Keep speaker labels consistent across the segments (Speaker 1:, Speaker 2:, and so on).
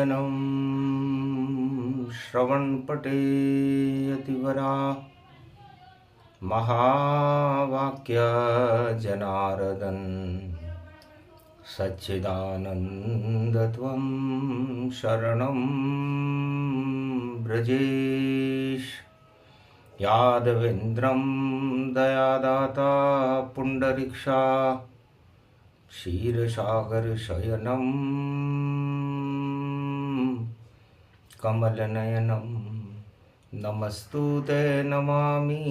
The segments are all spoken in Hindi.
Speaker 1: वदनं श्रवणपटे यतिवरा महावाक्य जनार्दन सच्चिदानन्दत्वं शरणं ब्रजेश। यादवेन्द्रं दयादाता पुण्डरीक्षा क्षीरसागरशयनं कमलनयनं नमस्तुते नमामि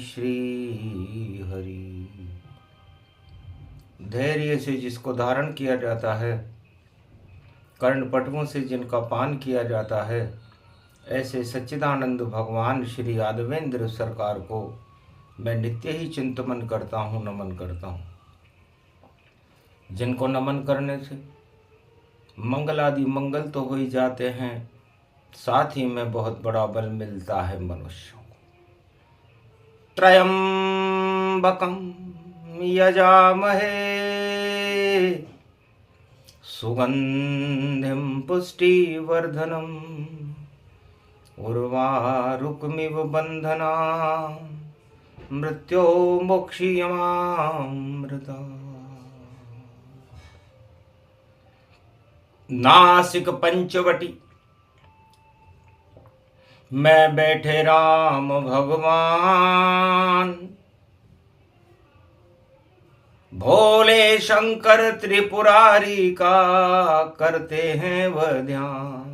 Speaker 1: श्रीहरि। धैर्य से जिसको धारण किया जाता है, कर्णपटुओं से जिनका पान किया जाता है, ऐसे सच्चिदानंद भगवान श्री यादवेंद्र सरकार को मैं नित्य ही चिंतन करता हूँ, नमन करता हूँ। जिनको नमन करने से मंगल आदि मंगल तो हो ही जाते हैं, साथ ही में बहुत बड़ा बल मिलता है मनुष्यों को। त्रयंबकं यजामहे सुगंधिं पुष्टिवर्धनम् उर्वारुकमिव बंधना मृत्यो मोक्षयमामृता। नासिक पंचवटी में बैठे राम भगवान, भोले शंकर त्रिपुरारी का करते हैं वह ध्यान।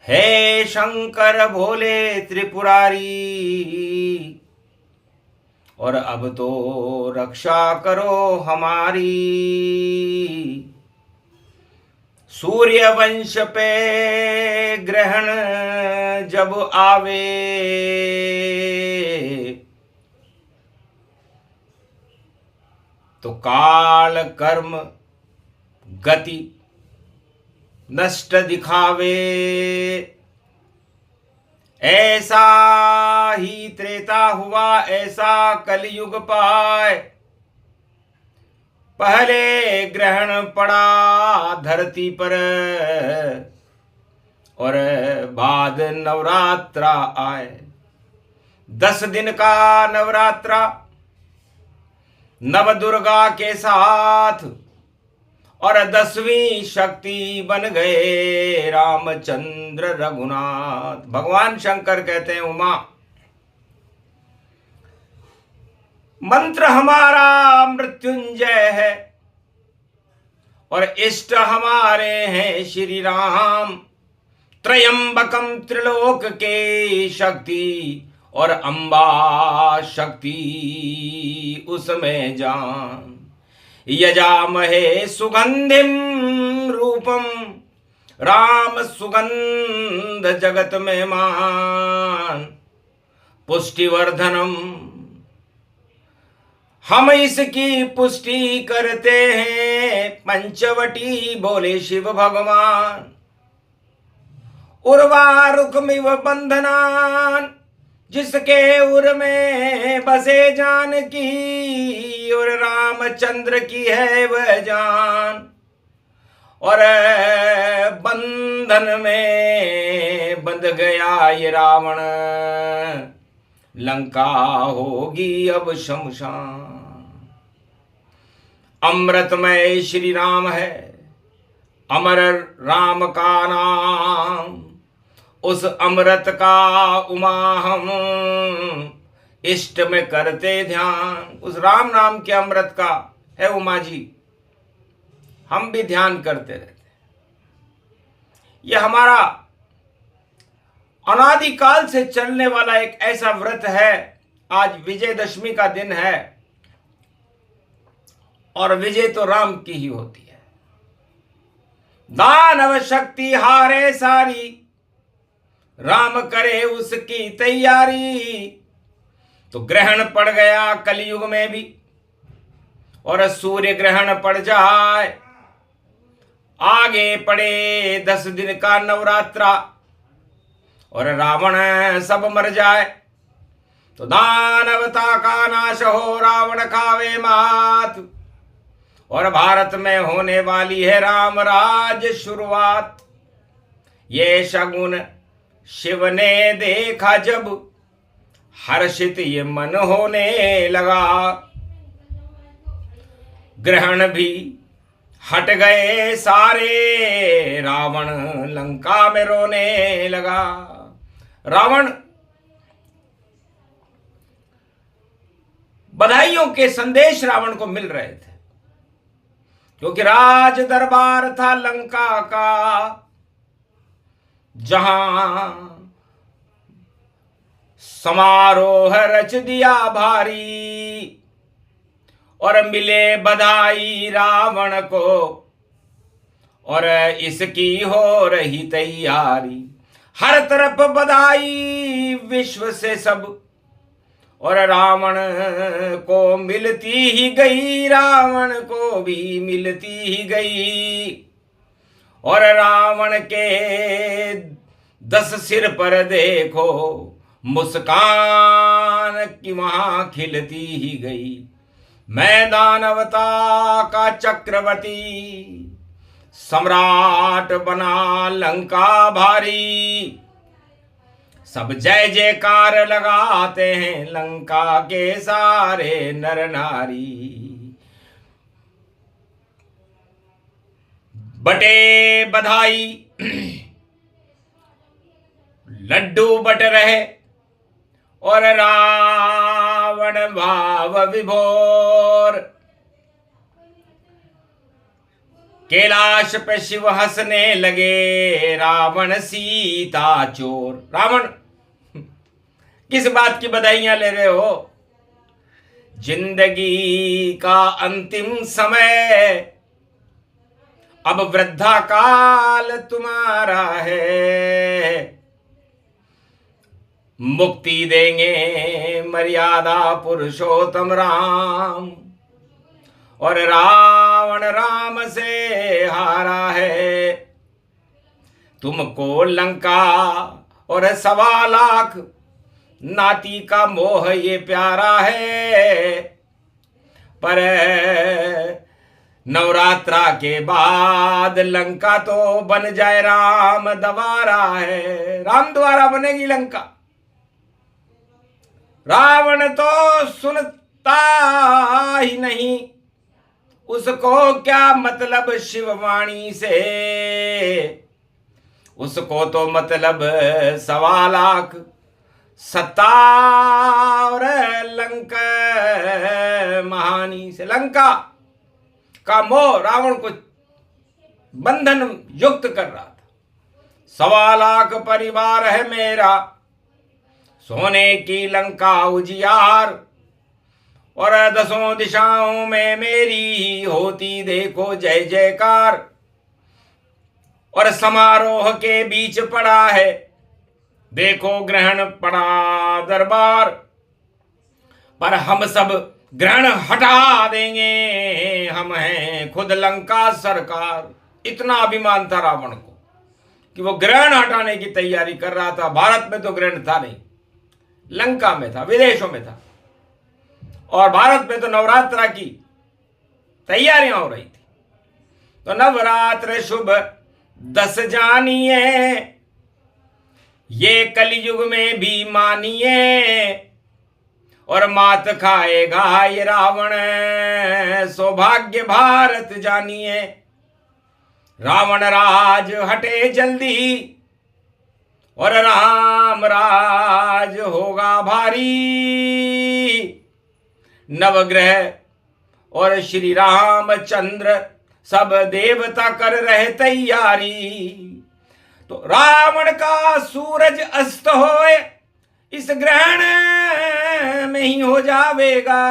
Speaker 1: हे शंकर भोले त्रिपुरारी, और अब तो रक्षा करो हमारी। सूर्य वंश पे ग्रहण जब आवे, तो काल कर्म गति नष्ट दिखावे। ऐसा ही त्रेता हुआ, ऐसा कलयुग पाए। पहले ग्रहण पड़ा धरती पर, और बाद नवरात्रा आए। 10 दिन का नवरात्रा नव दुर्गा के साथ, और 10वीं शक्ति बन गए रामचंद्र रघुनाथ। भगवान शंकर कहते हैं उमा, मंत्र हमारा मृत्युंजय है और इष्ट हमारे हैं श्री राम। त्रयंबकम त्रिलोक के शक्ति, और अम्बा शक्ति उसमें जान। यजामहे सुगंधिम रूपम, राम सुगंध जगत में मान। पुष्टिवर्धनम, हम इसकी पुष्टि करते हैं। पंचवटी बोले शिव भगवान। उर्वारुकमिव बंधनान, जिसके उर में बसे जानकी, और रामचंद्र की है वह जान। और बंधन में बंध गया ये रावण, लंका होगी अब शमशान। अमृतमय श्री राम है, अमर राम का नाम। उस अमृत का उमा हम इष्ट में करते ध्यान। उस राम नाम के अमृत का है उमा जी, हम भी ध्यान करते रहते। यह हमारा अनादिकाल से चलने वाला एक ऐसा व्रत है। आज विजयदशमी का दिन है, और विजय तो राम की ही होती है। दानव शक्ति हारे सारी, राम करे उसकी तैयारी। तो ग्रहण पड़ गया कलयुग में भी, और सूर्य ग्रहण पड़ जाए। आगे पड़े 10 दिन का नवरात्रा, और रावण सब मर जाए। तो दानवता का नाश हो, रावण खावे मात। और भारत में होने वाली है राम राज शुरुआत। ये शगुन शिव ने देखा जब, हर्षित ये मन होने लगा। ग्रहण भी हट गए सारे, रावण लंका में रोने लगा। रावण बधाइयों के संदेश रावण को मिल रहे थे, क्योंकि राज दरबार था लंका का, जहां समारोह रच दिया भारी। और मिले बधाई रावण को, और इसकी हो रही तैयारी। हर तरफ बधाई विश्व से सब, और रावण को मिलती ही गई, रावण को भी मिलती ही गई। और रावण के 10 सिर पर देखो मुस्कान की वहां खिलती ही गई। मैं दानवता का चक्रवर्ती, सम्राट बना लंका भारी। सब जय जयकार लगाते हैं लंका के सारे नर नारी। बटे बधाई लड्डू बट रहे, और रावण भाव विभोर। कैलाश पे शिव हंसने लगे, रावण सीता चोर। रावण किस बात की बधाइयां ले रहे हो? जिंदगी का अंतिम समय, अब वृद्धा काल तुम्हारा है। मुक्ति देंगे मर्यादा पुरुषोत्तम राम, और रावण राम से हारा है। तुमको लंका और 1.25 लाख नाती का मोह ये प्यारा है, पर नवरात्रा के बाद लंका तो बन जाए राम द्वारा है। राम द्वारा बनेगी लंका। रावण तो सुनता ही नहीं, उसको क्या मतलब शिववाणी से। उसको तो मतलब 1.25 लाख सत्ता और लंका महानी से। लंका का मोह रावण को बंधन युक्त कर रहा था। 1.25 लाख परिवार है मेरा, सोने की लंका उजियार, और 10 दिशाओं में मेरी होती देखो जय जयकार। और समारोह के बीच पड़ा है देखो ग्रहण पड़ा दरबार, पर हम सब ग्रहण हटा देंगे, हम हैं खुद लंका सरकार। इतना अभिमान था रावण को कि वो ग्रहण हटाने की तैयारी कर रहा था। भारत में तो ग्रहण था नहीं, लंका में था, विदेशों में था। और भारत में तो नवरात्रा की तैयारियां हो रही थी। तो नवरात्र शुभ 10 जानिए, ये कलयुग में भी मानिए। और मात खाएगा ये रावण, सौभाग्य भारत जानिए। रावण राज हटे जल्दी, और राम राज होगा भारी। नवग्रह और श्री रामचंद्र सब देवता कर रहे तैयारी। तो रावण का सूरज अस्त होए, इस ग्रहण में ही हो जावेगा।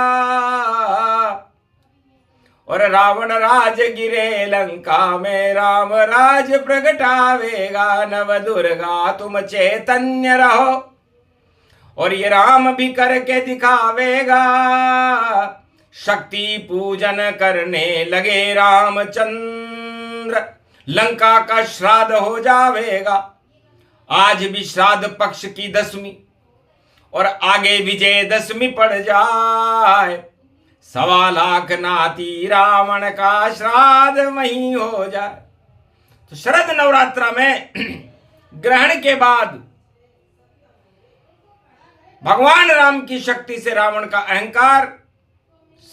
Speaker 1: और रावण राज गिरे लंका में, राम राज प्रगटावेगा। नव दुर्गा तुम चैतन्य रहो, और ये राम भी करके दिखावेगा। शक्ति पूजन करने लगे रामचंद्र, लंका का श्राद्ध हो जावेगा। आज भी श्राद्ध पक्ष की 10वीं, और आगे विजय दशमी पड़ जाए। 1.25 लाख नाती रावण का श्राद्ध वहीं हो जाए। तो शरद नवरात्रा में ग्रहण के बाद भगवान राम की शक्ति से रावण का अहंकार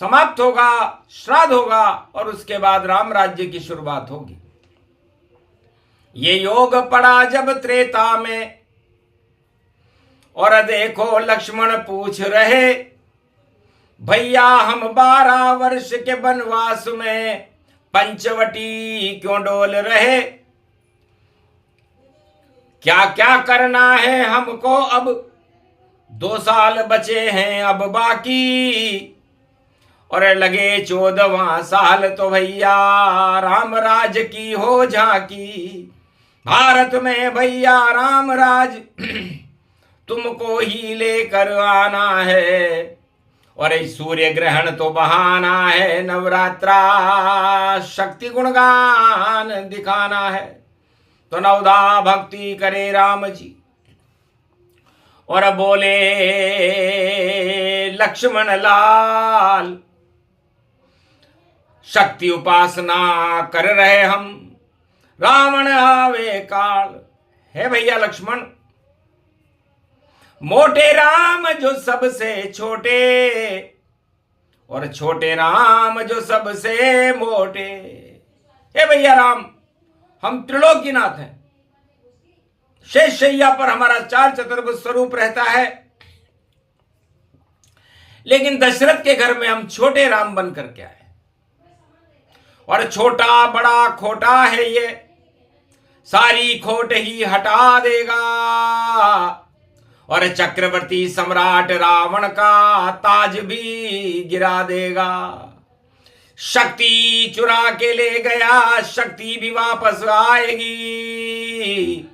Speaker 1: समाप्त होगा, श्राद्ध होगा और उसके बाद राम राज्य की शुरुआत होगी। ये योग पड़ा जब त्रेता में, और देखो लक्ष्मण पूछ रहे, भैया हम 12 वर्ष के वनवास में पंचवटी क्यों डोल रहे, क्या क्या करना है हमको अब, 2 साल बचे हैं अब बाकी, और लगे 14वां साल तो भैया राम राज की हो झांकी। भारत में भैया राम राज तुमको ही लेकर आना है, और इस सूर्य ग्रहण तो बहाना है, नवरात्रा शक्ति गुणगान दिखाना है। तो नवदा भक्ति करे राम जी और बोले लक्ष्मण लाल, शक्ति उपासना कर रहे हम, रावण आवे काल। है भैया लक्ष्मण, मोटे राम जो सबसे छोटे, और छोटे राम जो सबसे मोटे। हे भैया राम, हम त्रिलोकीनाथ हैं, शेष शैया पर हमारा 4 चतुर्भुज स्वरूप रहता है, लेकिन दशरथ के घर में हम छोटे राम बन करके आए, और छोटा बड़ा खोटा है ये, सारी खोट ही हटा देगा, और चक्रवर्ती सम्राट रावण का ताज भी गिरा देगा। शक्ति चुरा के ले गया, शक्ति भी वापस आएगी,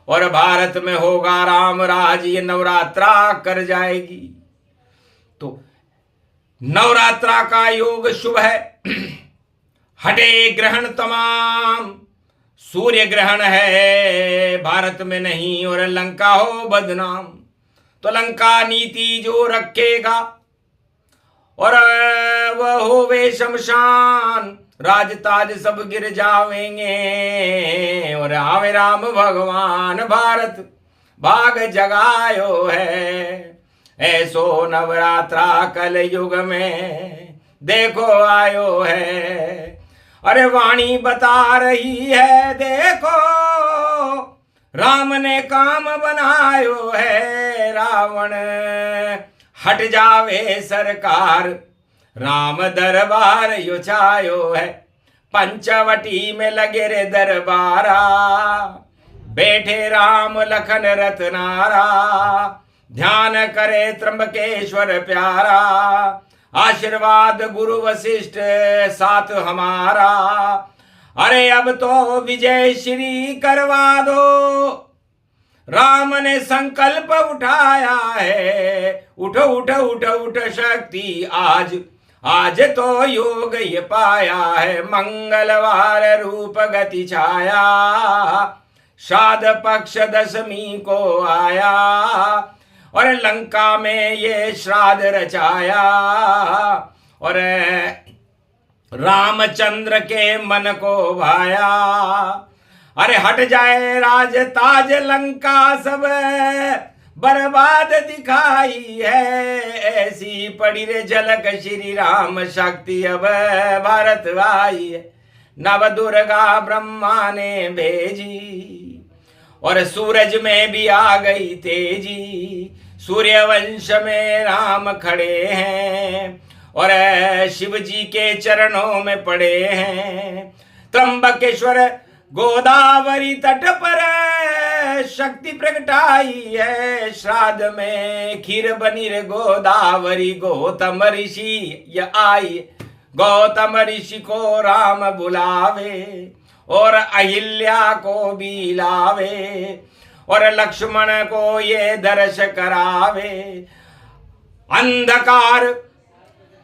Speaker 1: और भारत में होगा राम राज, ये नवरात्रा कर जाएगी। तो नवरात्रा का योग शुभ है। हटे ग्रहण तमाम, सूर्य ग्रहण है भारत में नहीं, और लंका हो बदनाम। तो लंका नीति जो रखेगा, और वह होवे शमशान, राज ताज सब गिर जावेंगे, और आवे राम भगवान भारत भाग जगायो है। ऐसो नवरात्रा कल युग में देखो आयो है। अरे वाणी बता रही है देखो, राम ने काम बनायो है, रावण हट जावे सरकार, राम दरबार यो छायो है। पंचवटी में लगे रे दरबारा, बैठे राम लखन रत्नारा, ध्यान करे त्र्यंबकेश्वर प्यारा, आशीर्वाद गुरु वशिष्ठ साथ हमारा। अरे अब तो विजय श्री करवा दो, राम ने संकल्प उठाया है, उठ उठ उठ उठ शक्ति आज, आज तो योग ये पाया है। मंगलवार रूप गति छाया, श्राद्ध पक्ष दशमी को आया, और लंका में ये श्राद्ध रचाया, और रामचंद्र के मन को भाया। अरे हट जाए राज ताज, लंका सब बर्बाद दिखाई है, ऐसी पड़ी रे झलक श्री राम शक्ति अब भारत आई है। नव दुर्गा ब्रह्मा ने भेजी, और सूरज में भी आ गई तेजी, सूर्यवंश में राम खड़े हैं, और शिव जी के चरणों में पड़े हैं। त्र्यंबकेश्वर गोदावरी तट पर शक्ति प्रगटाई है, श्राद्ध में खीर बनी रे गोदावरी, गौतम ऋषि ये आई, गौतम ऋषि को राम बुलावे, और अहिल्या को भी लावे, और लक्ष्मण को ये दर्श करावे। अंधकार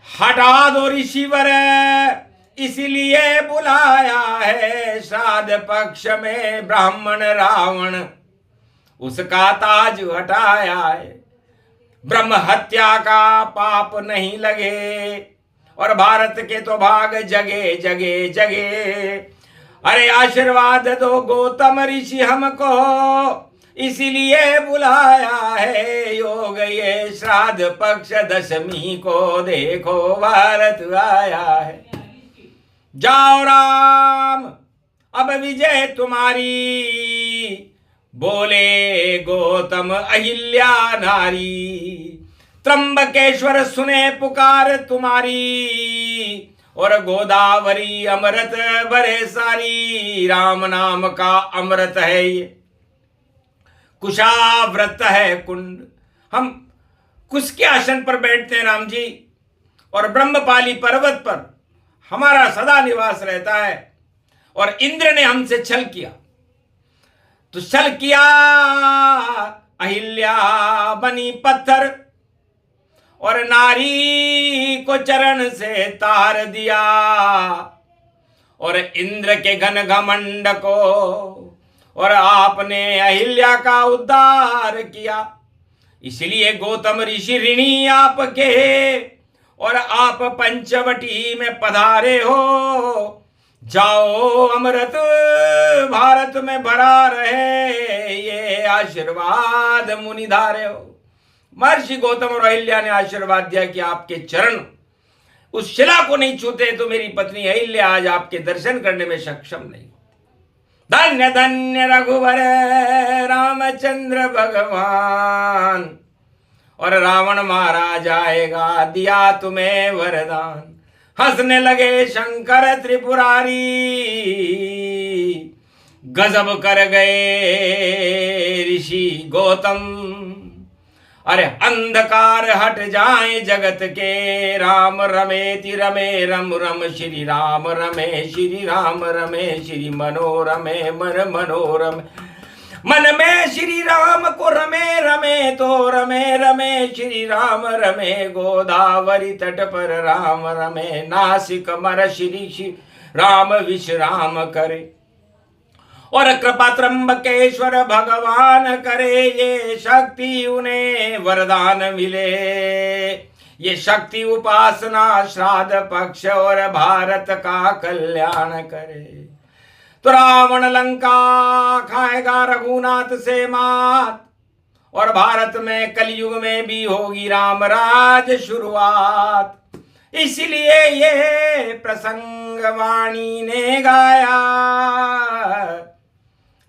Speaker 1: हटा दो ऋषिवर, इसलिए बुलाया है, श्राद्ध पक्ष में ब्राह्मण रावण उसका ताज हटाया है। ब्रह्म हत्या का पाप नहीं लगे, और भारत के तो भाग जगे जगे जगे। अरे आशीर्वाद दो गौतम ऋषि हमको, इसीलिए बुलाया है योग ये श्राद्ध पक्ष दशमी को, देखो भारत आया है। जाओ राम अब विजय तुम्हारी, बोले गौतम अहिल्या नारी। त्र्यंबकेश्वर सुने पुकार तुम्हारी, और गोदावरी अमृत भरे सारी। राम नाम का अमृत है ये, कुशाव्रत है कुंड। हम कुश के आसन पर बैठते हैं राम जी, और ब्रह्मपाली पर्वत पर हमारा सदा निवास रहता है। और इंद्र ने हमसे छल किया, तो छल किया, अहिल्या बनी पत्थर, और नारी को चरण से तार दिया। और इंद्र के घन घमंड को, और आपने अहिल्या का उद्धार किया। इसलिए गौतम ऋषि ऋणी आपके, और आप पंचवटी में पधारे हो। जाओ अमृत भारत में भरा रहे, ये आशीर्वाद मुनि धारे हो। महर्षि गौतम और अहिल्या ने आशीर्वाद दिया कि आपके चरण उस शिला को नहीं छूते तो मेरी पत्नी अहिल्या आज आपके दर्शन करने में सक्षम नहीं। धन्य धन्य रघुवर रामचंद्र भगवान, और रावण मारा जाएगा दिया तुम्हें वरदान। हंसने लगे शंकर त्रिपुरारी, गजब कर गए ऋषि गौतम। अरे अंधकार हट जाए जगत के, राम रमेति रमे रम रम श्री राम रमे श्री राम रमे श्री मनोरमे मन मनोरम। मन में श्री राम को रमे रमे तो रमे रमे श्री राम रमे। गोदावरी तट पर राम रमे, नासिक मर श्री राम विश्राम करे। और कृपा त्र्यंबकेश्वर भगवान करे, ये शक्ति उन्हें वरदान मिले। ये शक्ति उपासना श्राद्ध पक्ष और भारत का कल्याण करे। तो रावण लंका खाएगा रघुनाथ से मात, और भारत में कलयुग में भी होगी राम राज शुरुआत। इसलिए ये प्रसंग वाणी ने गाया,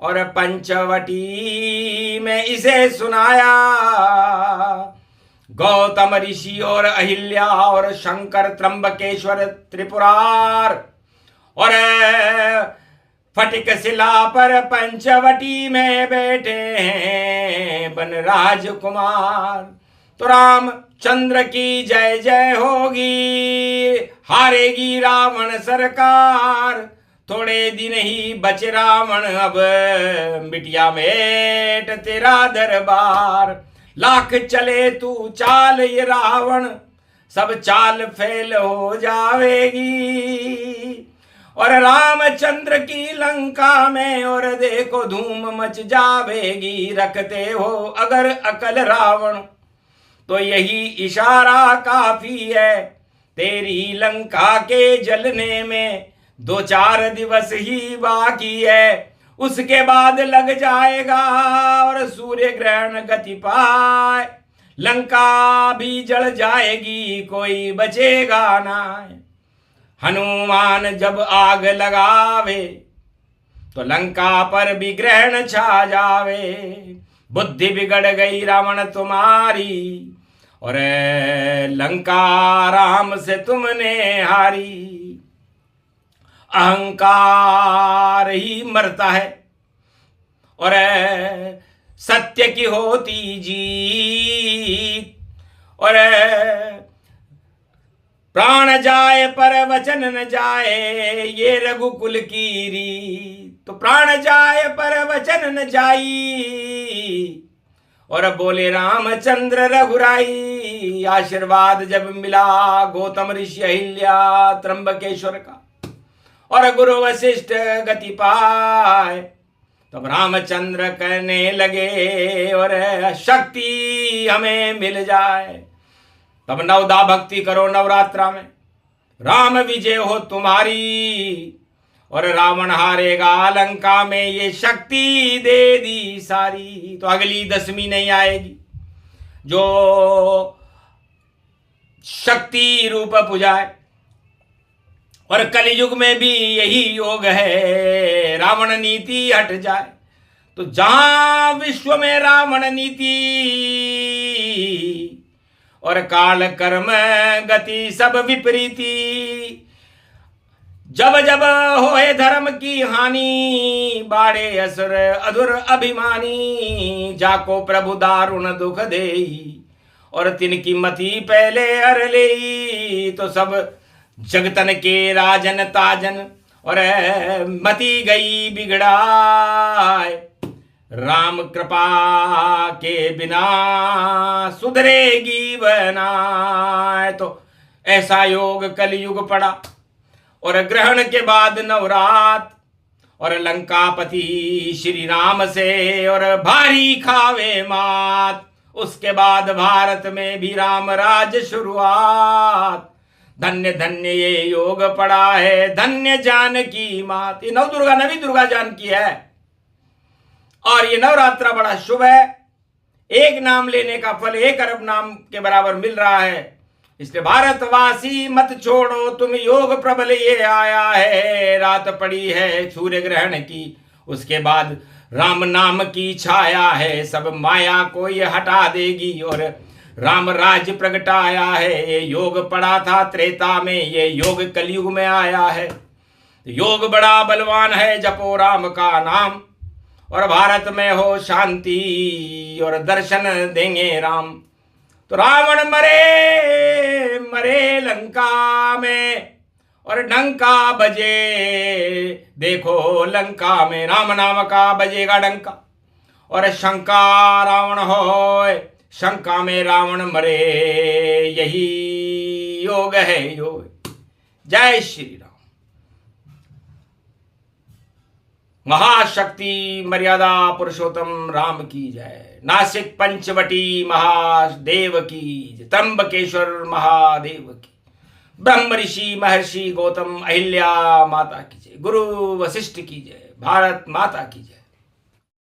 Speaker 1: और पंचवटी में इसे सुनाया। गौतम ऋषि और अहिल्या और शंकर त्र्यंबकेश्वर त्रिपुरार, और फटिक शिला पर पंचवटी में बैठे हैं बन राजकुमार। तो राम चंद्र की जय जय होगी, हारेगी रावण सरकार। थोड़े दिन ही बचे रावण, अब मिटिया मेट तेरा दरबार। लाख चले तू चाल ये रावण, सब चाल फेल हो जावेगी। और रामचंद्र की लंका में और देखो धूम मच जावेगी। रखते हो अगर अकल रावण, तो यही इशारा काफी है। तेरी लंका के जलने में 2-4 दिवस ही बाकी है, उसके बाद लग जाएगा और सूर्य ग्रहण गति पाए। लंका भी जल जाएगी, कोई बचेगा ना। हनुमान जब आग लगावे, तो लंका पर भी ग्रहण छा जावे। बुद्धि बिगड़ गई रावण तुम्हारी, और लंका राम से तुमने हारी। अहंकार ही मरता है, और सत्य की होती जीत। और प्राण जाए पर वचन न जाए, ये रघुकुल की रीत। तो प्राण जाए पर वचन न जाई, और बोले रामचंद्र रघुराई। आशीर्वाद जब मिला गौतम ऋषि अहिल्या त्र्यंबकेश्वर का, और गुरु वशिष्ठ गति पाए। तब रामचंद्र कहने लगे और शक्ति हमें मिल जाए, तब नवदा भक्ति करो नवरात्रा में, राम विजय हो तुम्हारी, और रावण हारेगा लंका में, ये शक्ति दे दी सारी। तो अगली दशमी नहीं आएगी जो शक्ति रूप पुजाए, और कलयुग में भी यही योग है, रावण नीति हट जाए। तो जहां विश्व में रावण नीति और काल कर्म गति सब विपरीती, जब जब होए धर्म की हानि, बाड़े असुर अधुर अभिमानी, जाको प्रभु दारुण दुख देई, और तिनकी मति पहले हर लेई। तो सब जगतन के राजन ताजन और मति गई बिगड़ाए, राम कृपा के बिना सुधरेगी बनाए। तो ऐसा योग कलयुग पड़ा, और ग्रहण के बाद नवरात, और लंकापति श्री राम से और भारी खावे मात। उसके बाद भारत में भी राम राज शुरुआत, धन्य धन्य ये योग पड़ा है, धन्य जानकी मात। ये नव दुर्गा नवी दुर्गा जानकी है, और ये नवरात्रा बड़ा शुभ है। एक नाम लेने का फल 1 अरब नाम के बराबर मिल रहा है। इसलिए भारतवासी मत छोड़ो तुम योग प्रबल ये आया है, रात पड़ी है सूर्य ग्रहण की, उसके बाद राम नाम की छाया है, सब माया को ये हटा देगी, और राम राज प्रगटाया है। ये योग पड़ा था त्रेता में, ये योग कलयुग में आया है। योग बड़ा बलवान है, जपो राम का नाम, और भारत में हो शांति, और दर्शन देंगे राम। तो रावण मरे मरे लंका में, और डंका बजे देखो लंका में, राम नाम का बजेगा डंका, और शंका रावण होए शंका में रावण मरे, यही योग है योग। जय श्री राम। महाशक्ति मर्यादा पुरुषोत्तम राम की जय। नासिक पंचवटी महादेव की जय। त्र्यंबकेश्वर महादेव की, ब्रह्म ऋषि महर्षि गौतम अहिल्या माता की जय। गुरु वशिष्ठ की जय। भारत माता की जय।